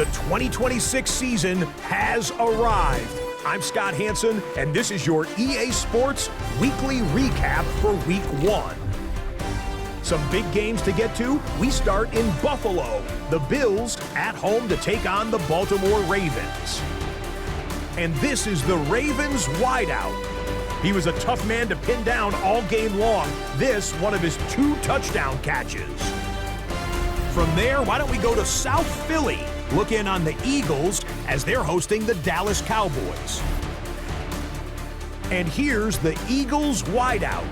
The 2026 season has arrived. I'm Scott Hansen, and this is your EA Sports Weekly Recap for Week 1. Some big games to get to. We start in Buffalo. The Bills at home to take on the Baltimore Ravens. And this is the Ravens wideout. He was a tough man to pin down all game long. This, one of his 2 touchdown catches. From there, why don't we go to South Philly? Look in on the Eagles as they're hosting the Dallas Cowboys. And here's the Eagles wideout.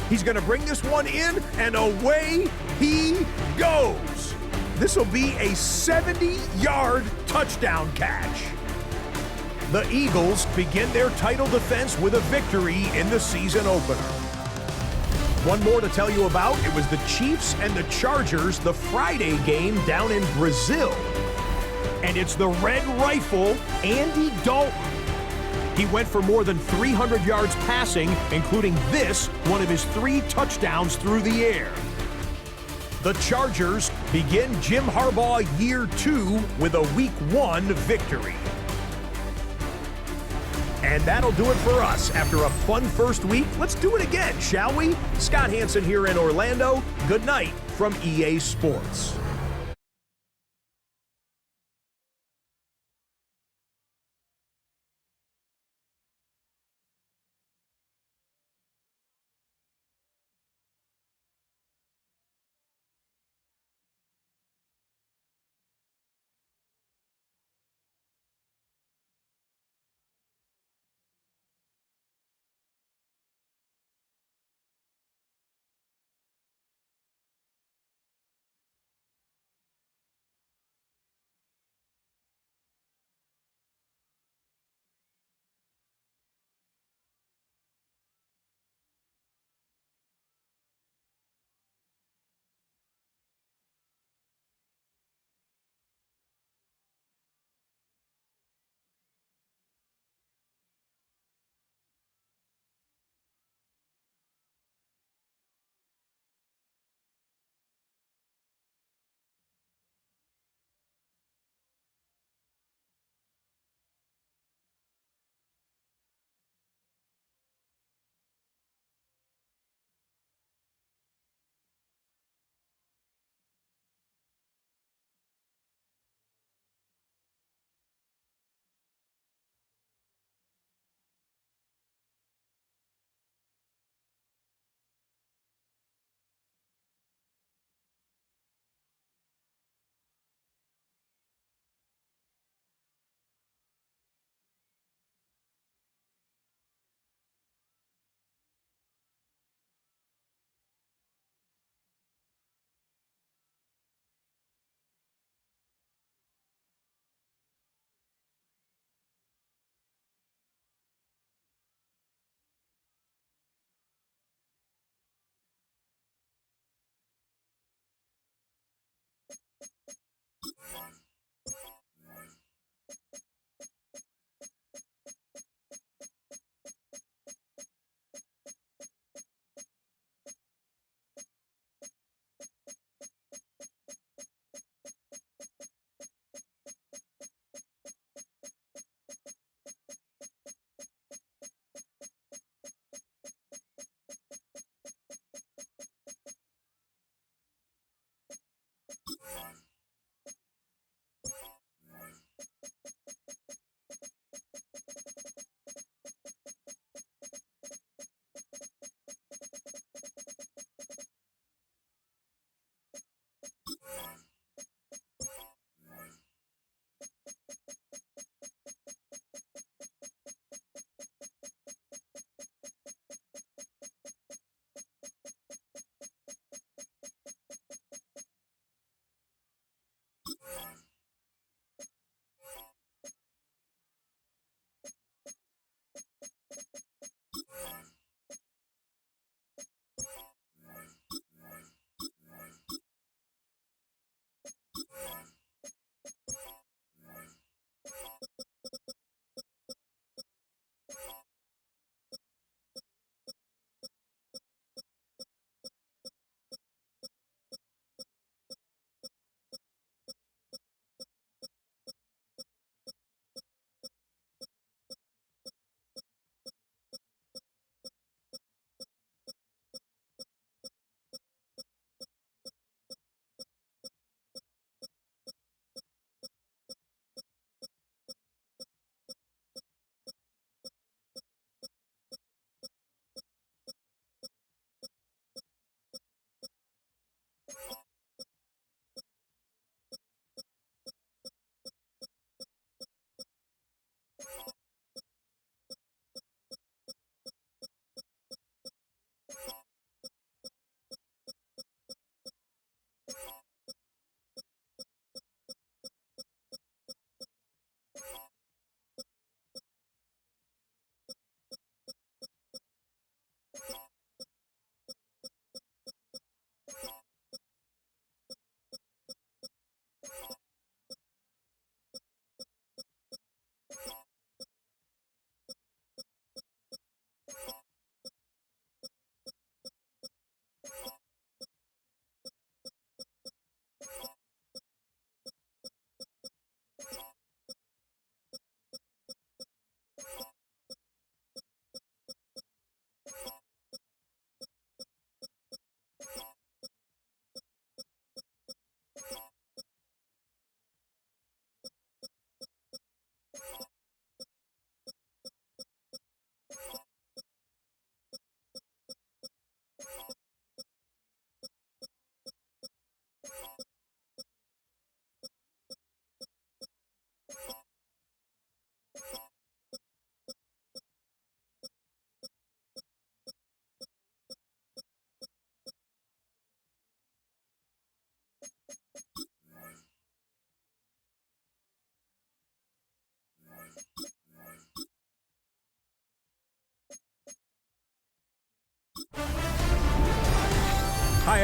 He's going to bring this one in, and away he goes. This will be a 70-yard touchdown catch. The Eagles begin their title defense with a victory in the season opener. One more to tell you about. It was the Chiefs and the Chargers, the Friday game down in Brazil. And it's the Red Rifle, Andy Dalton. He went for more than 300 yards passing, including this, one of his 3 touchdowns through the air. The Chargers begin Jim Harbaugh year 2 with a Week 1 victory. And that'll do it for us. After a fun first week, let's do it again, shall we? Scott Hansen here in Orlando. Good night from EA Sports.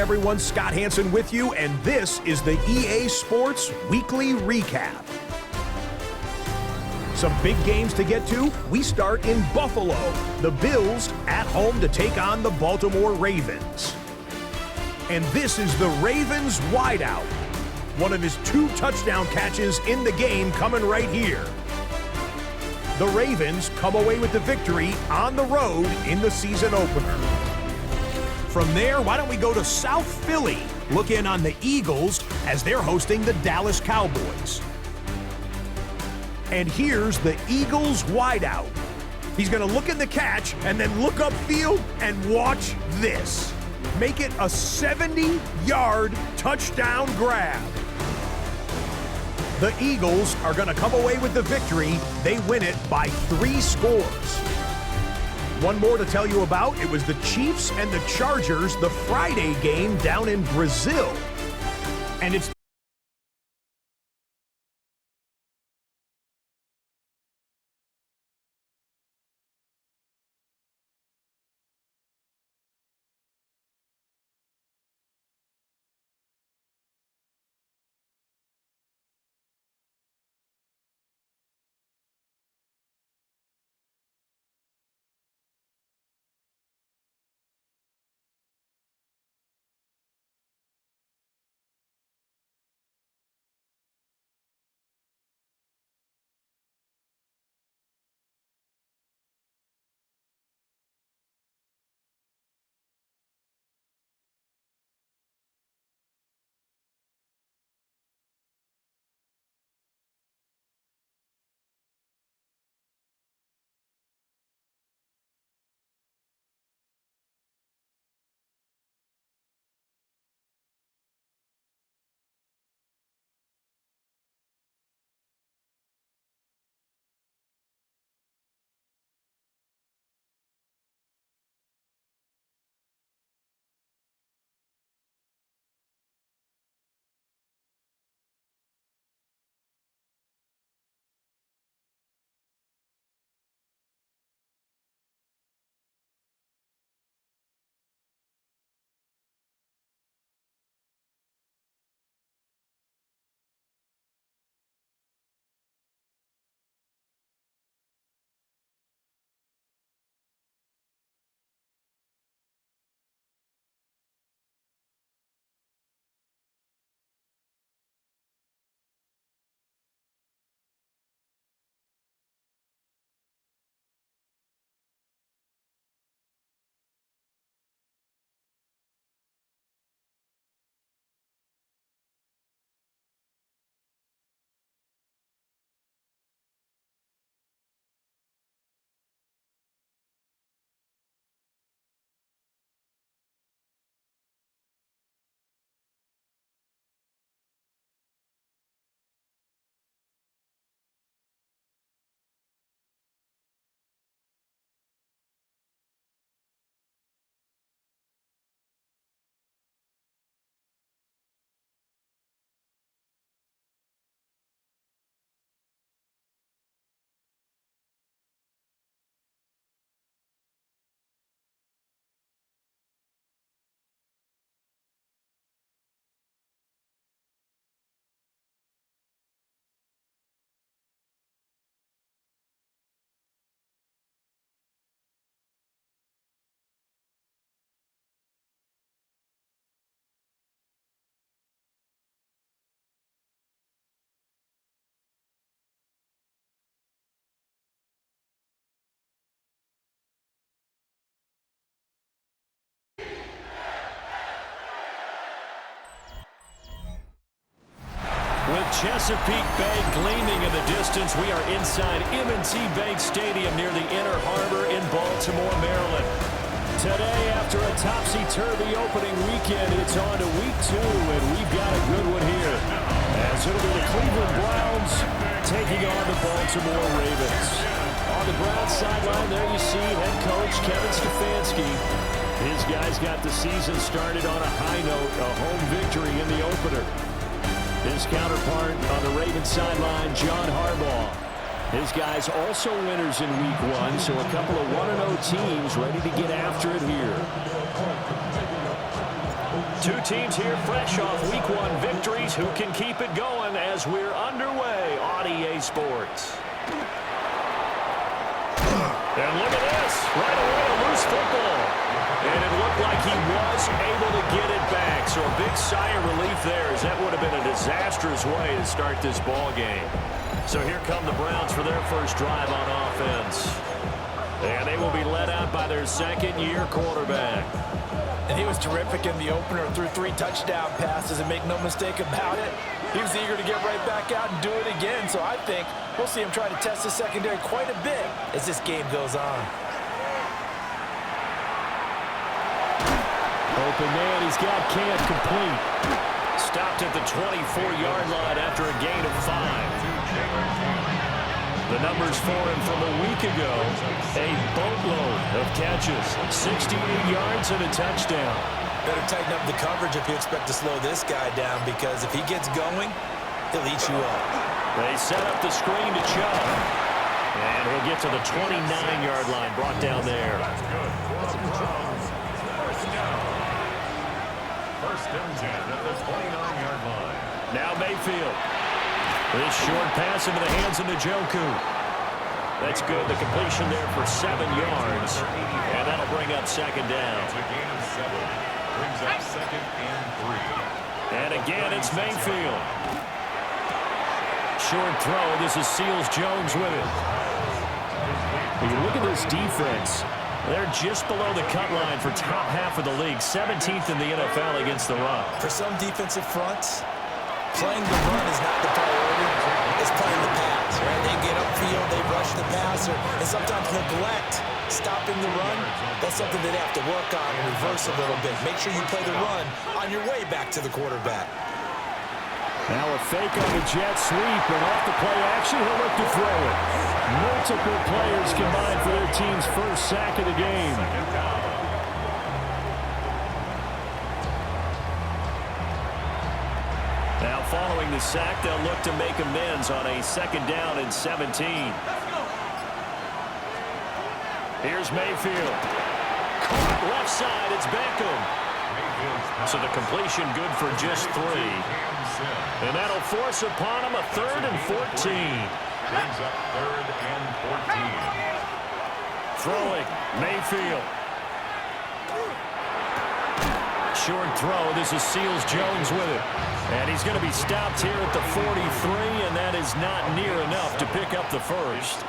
everyone, Scott Hansen with you, and this is the EA Sports Weekly Recap. Some big games to get to. We start in Buffalo. The Bills at home to take on the Baltimore Ravens. And this is the Ravens wideout. One of his 2 touchdown catches in the game coming right here. The Ravens come away with the victory on the road in the season opener. From there, why don't we go to South Philly? Look in on the Eagles as they're hosting the Dallas Cowboys. And here's the Eagles wideout. He's going to look at the catch and then look upfield and watch this. Make it a 70-yard touchdown grab. The Eagles are going to come away with the victory. They win it by 3 scores. One more to tell you about. It was the Chiefs and the Chargers, the Friday game down in Brazil. And it's With Chesapeake Bay gleaming in the distance, we are inside M&T Bank Stadium near the Inner Harbor in Baltimore, Maryland. Today, after a topsy-turvy opening weekend, it's on to week 2, and we've got a good one here. As it'll be the Cleveland Browns taking on the Baltimore Ravens. On the Browns sideline, there you see head coach Kevin Stefanski. His guys got the season started on a high note, a home victory in the opener. His counterpart on the Ravens sideline, John Harbaugh. His guys also winners in week 1, so a couple of 1-0 teams ready to get after it here. Two teams here fresh off Week 1 victories. Who can keep it going as we're underway on EA Sports? And look at this. Right away, a loose football. And it looked like he was able to get it back. So a big sigh of relief there, as that would have been a disastrous way to start this ball game. So here come the Browns for their first drive on offense. And they will be led out by their second-year quarterback. And he was terrific in the opener, threw 3 touchdown passes, and make no mistake about it, he was eager to get right back out and do it again. So I think we'll see him try to test the secondary quite a bit as this game goes on. Open man, he's got can't complete. Stopped at the 24-yard line after a gain of 5. The numbers for him from a week ago, a boatload of catches, 68 yards and a touchdown. Better tighten up the coverage if you expect to slow this guy down, because if he gets going, he'll eat you up. They set up the screen to Chubb. And he'll get to the 29-yard line, brought down there. First and 10 at the 29-yard line. Now Mayfield. This short pass into the hands of Njoku. That's good. The completion there for 7 yards. And that'll bring up second down. It's a gain of 7. Brings up second and 3. And again, it's Mayfield. Short throw. This is Seals-Jones with it. When you look at this defense, they're just below the cut line for top half of the league. 17th in the NFL against the run. For some defensive fronts, playing the run is not the priority. It's playing the pass, right? They get upfield, they rush the passer, and sometimes neglect stopping the run. That's something they'd have to work on and reverse a little bit. Make sure you play the run on your way back to the quarterback. Now a fake on the jet sweep, and off the play action, he'll look to throw it. Multiple players combined for their team's first sack of the game. Now following the sack, they'll look to make amends on a second down and 17. Here's Mayfield. Caught left side, it's Beckham. So the completion good for just 3. And that'll force upon him a 3rd and 14. Brings up 3rd and 14. Throwing, Mayfield. Short throw, this is Seals-Jones with it. And he's going to be stopped here at the 43, and that is not near enough to pick up the first.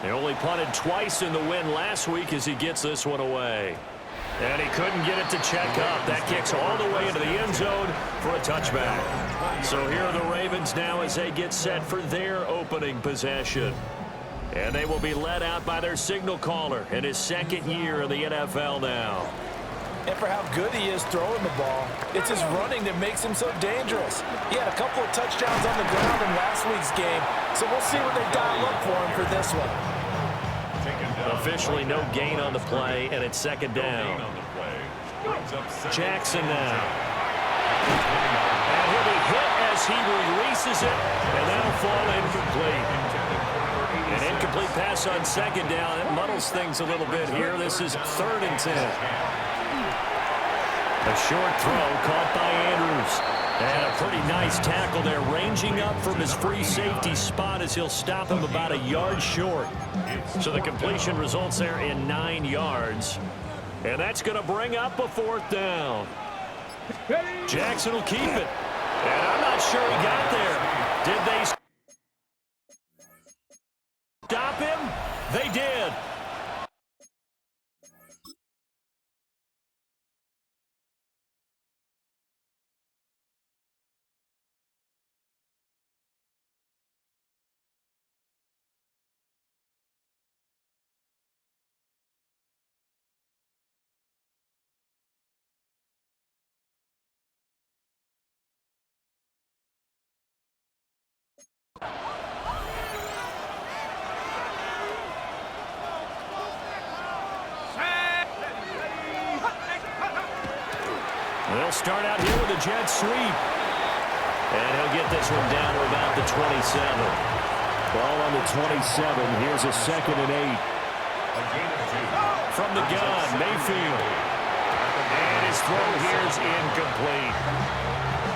They only punted twice in the win last week as he gets this one away. And he couldn't get it to check up. That kicks all the way into the end zone for a touchback. So here are the Ravens now as they get set for their opening possession. And they will be led out by their signal caller in his second year in the NFL now. And for how good he is throwing the ball, it's his running that makes him so dangerous. He had a couple of touchdowns on the ground in last week's game, so we'll see what they dial up for him for this one. Officially no gain on the play, and it's second down. Jackson now. And he'll be hit as he releases it, and that'll fall incomplete. An incomplete pass on second down. It muddles things a little bit here. This is 3rd and 10. A short throw caught by Andrews. And a pretty nice tackle there, ranging up from his free safety spot as he'll stop him about a yard short. So the completion results there in 9 yards. And that's going to bring up a 4th down. Jackson will keep it. And I'm not sure he got there. Did they stop him? They did. They'll start out here with a jet sweep. And he'll get this one down to about the 27. Ball on the 27. Here's a 2nd and 8. From the gun, Mayfield. his throw here is incomplete.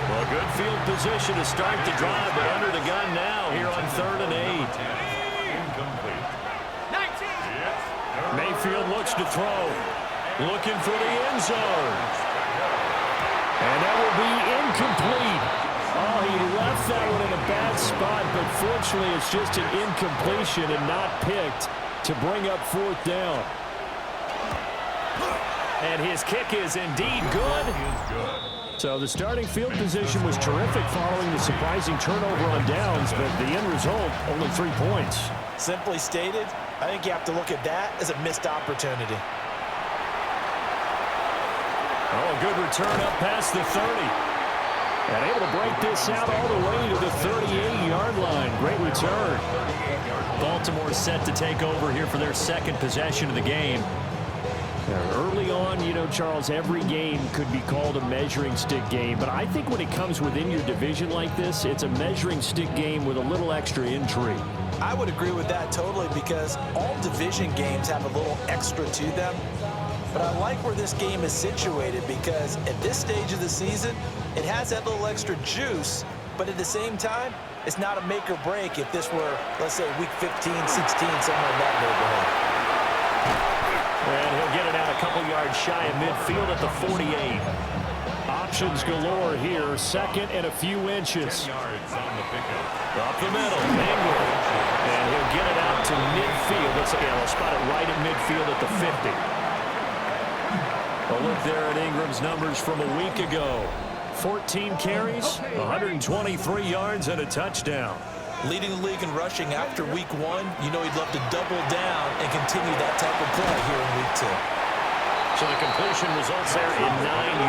Well, good field position to start the drive, but under the gun now here on 3rd and 8. Incomplete. Mayfield looks to throw. Looking for the end zone. And that will be incomplete. Oh, he left that one in a bad spot, but fortunately it's just an incompletion and not picked to bring up 4th down. And his kick is indeed good. So the starting field position was terrific following the surprising turnover on downs, but the end result, only 3 points. Simply stated, I think you have to look at that as a missed opportunity. Oh, a good return up past the 30. And able to break this out all the way to the 38-yard line. Great return. Baltimore set to take over here for their 2nd possession of the game. Early on, you know, Charles, every game could be called a measuring stick game. But I think when it comes within your division like this, it's a measuring stick game with a little extra intrigue. I would agree with that totally because all division games have a little extra to them. But I like where this game is situated because at this stage of the season, it has that little extra juice, but at the same time, it's not a make or break if this were, let's say, week 15, 16, somewhere in that neighborhood. And he'll get it out a couple yards shy of midfield at the 48. Options galore here, 2nd and a few inches. 10 yards on the pickup. Up the middle, Ingram. And he'll get it out to midfield. They'll spot it right at midfield at the 50. A look there at Ingram's numbers from a week ago. 14 carries, 123 yards, and a touchdown. Leading the league in rushing after week 1, you know he'd love to double down and continue that type of play here in week 2. So the completion results there in 9